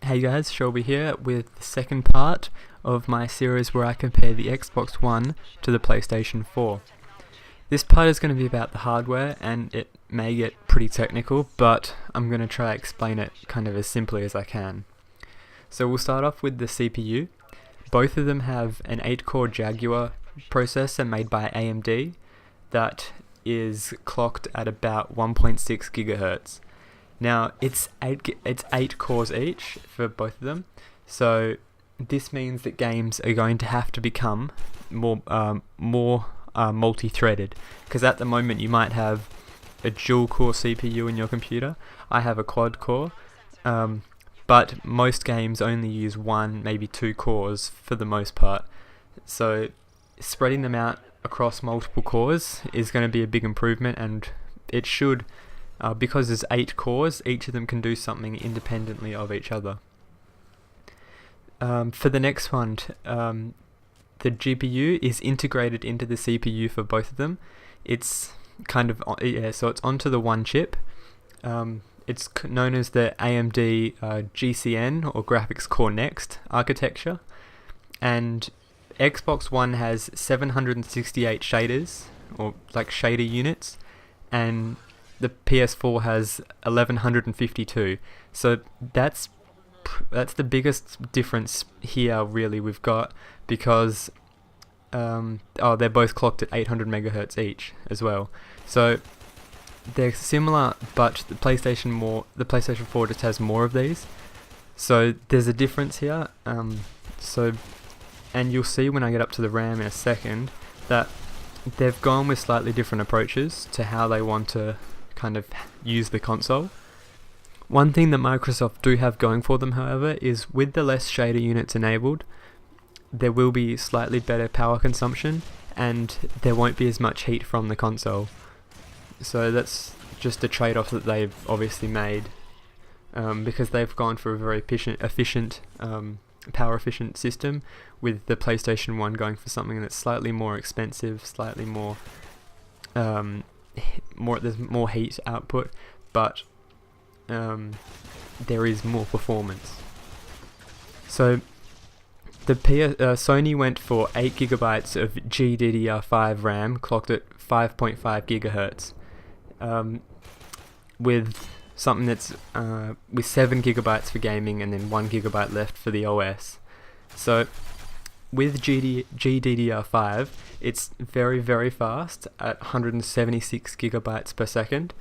Hey guys, Shelby here with the second part of my series where I compare the Xbox One to the PlayStation 4. This part is going to be about the hardware and it may get pretty technical, but I'm going to try to explain it kind of as simply as I can. So we'll start off with the CPU. Both of them have an 8-core Jaguar processor made by AMD that is clocked at about 1.6 gigahertz. Now it's 8 cores each for both of them, so this means that games are going to have to become more multi-threaded. Because at the moment you might have a dual-core CPU in your computer. I have a quad-core, but most games only use 1, maybe 2 cores for the most part. So spreading them out across multiple cores is going to be a big improvement, and it should. Because there's 8 cores, each of them can do something independently of each other. For the next one, the GPU is integrated into the CPU for both of them. It's kind of, so it's onto the one chip. It's known as the AMD GCN, or Graphics Core Next architecture. And Xbox One has 768 shaders, or like shader units, and the PS4 has 1152. So that's the biggest difference here really we've got, because they're both clocked at 800 megahertz each as well. So they're similar, but the PlayStation 4 just has more of these. So there's a difference here. And you'll see when I get up to the RAM in a second that they've gone with slightly different approaches to how they want to kind of use the console. One thing that Microsoft do have going for them, however, is with the less shader units enabled, there will be slightly better power consumption and there won't be as much heat from the console. So that's just a trade-off that they've obviously made, because they've gone for a very efficient power efficient system, with the PlayStation 1 going for something that's slightly more expensive, slightly more there's more heat output, but there is more performance. So the Sony went for 8 gigabytes of GDDR5 RAM, clocked at 5.5 gigahertz, with something that's with 7 gigabytes for gaming and then 1 gigabyte left for the OS. So with GDDR5, it's very, very fast at 176 gigabytes per second,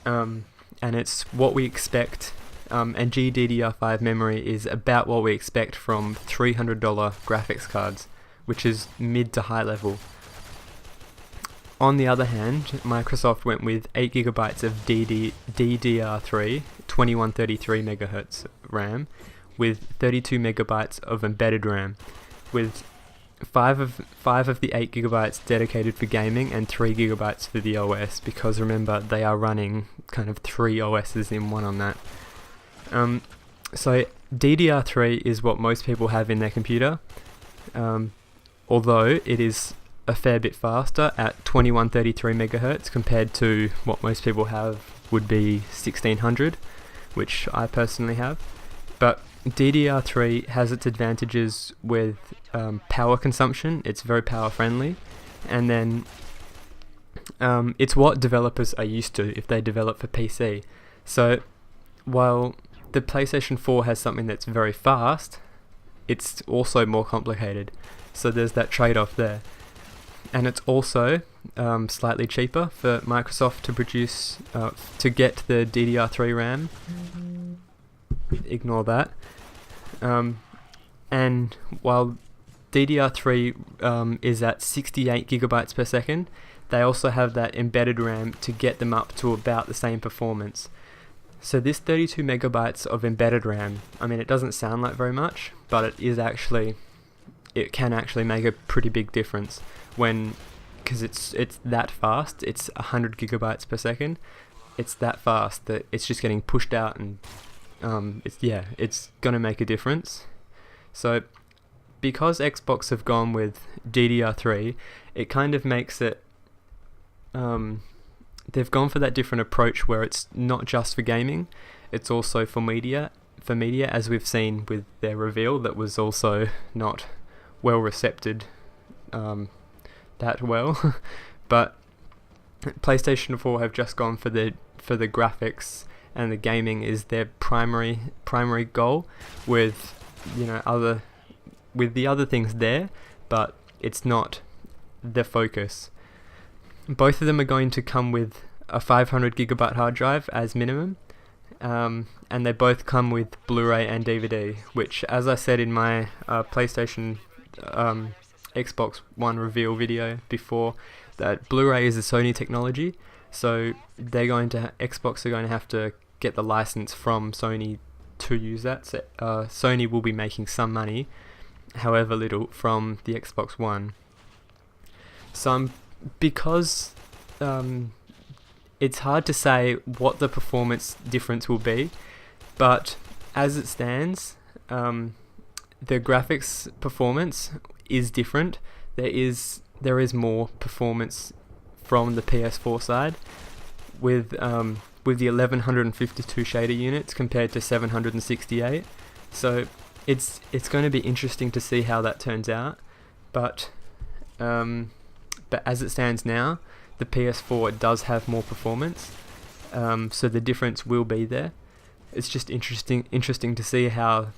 and it's what we expect, and GDDR5 memory is about what we expect from $300 graphics cards, which is mid to high level. On the other hand, Microsoft went with 8 gigabytes of DDR3, 2133 megahertz RAM, with 32 megabytes of embedded RAM, with 5 of the 8 gigabytes dedicated for gaming and 3 gigabytes for the OS, because remember, they are running kind of 3 OSs in one on that. So DDR3 is what most people have in their computer, although it is a fair bit faster at 2133 megahertz compared to what most people have would be 1600, which I personally have. But DDR3 has its advantages with power consumption. It's very power friendly, and then it's what developers are used to if they develop for PC. So while the PlayStation 4 has something that's very fast, it's also more complicated. So there's that trade-off there. And it's also slightly cheaper for Microsoft to produce, to get the DDR3 RAM. Ignore that. And while DDR3 is at 68 gigabytes per second, they also have that embedded RAM to get them up to about the same performance. So this 32 megabytes of embedded RAM, I mean, it doesn't sound like very much, but it can actually make a pretty big difference because it's that fast. It's 100 gigabytes per second. It's that fast that it's just getting pushed out, and it's gonna make a difference. So because Xbox have gone with DDR3, it kind of makes it they've gone for that different approach where it's not just for gaming, it's also for media, for media, as we've seen with their reveal that was also not well received that well. But PlayStation 4 have just gone for the graphics, and the gaming is their primary goal, with the other things there, but it's not the focus. Both of them are going to come with a 500 gigabyte hard drive as minimum, and they both come with Blu-ray and DVD, which, as I said in my PlayStation Xbox One reveal video before, that Blu-ray is a Sony technology, so Xbox are going to have to get the license from Sony to use that. So, Sony will be making some money, however little, from the Xbox One. So because it's hard to say what the performance difference will be, but as it stands, the graphics performance is different. There is more performance from the PS4 side, with the 1152 shader units compared to 768. So it's going to be interesting to see how that turns out. But as it stands now, the PS4 does have more performance, so the difference will be there. It's just interesting to see how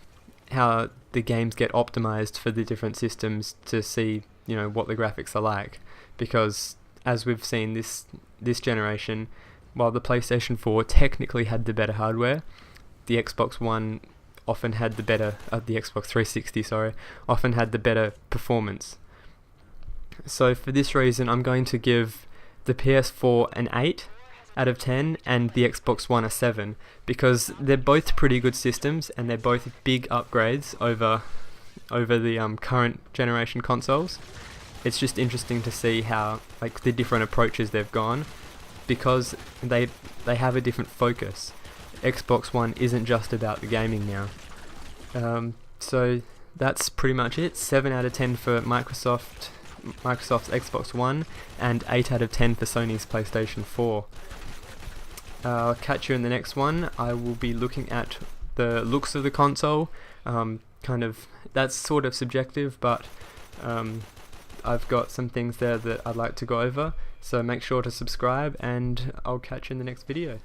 the games get optimized for the different systems, to see what the graphics are like, because as we've seen this generation, while the PlayStation 4 technically had the better hardware, the Xbox One often had the Xbox 360 often had the better performance. So for this reason, I'm going to give the PS4 an 8 out of 10 and the Xbox One a 7, because they're both pretty good systems and they're both big upgrades over the current generation consoles. It's just interesting to see how the different approaches they've gone, because they have a different focus. Xbox One isn't just about the gaming now. So that's pretty much it. 7 out of 10 for Microsoft's Xbox One, and 8 out of 10 for Sony's PlayStation 4. I'll catch you in the next one. I will be looking at the looks of the console. That's sort of subjective, but I've got some things there that I'd like to go over. So make sure to subscribe, and I'll catch you in the next video.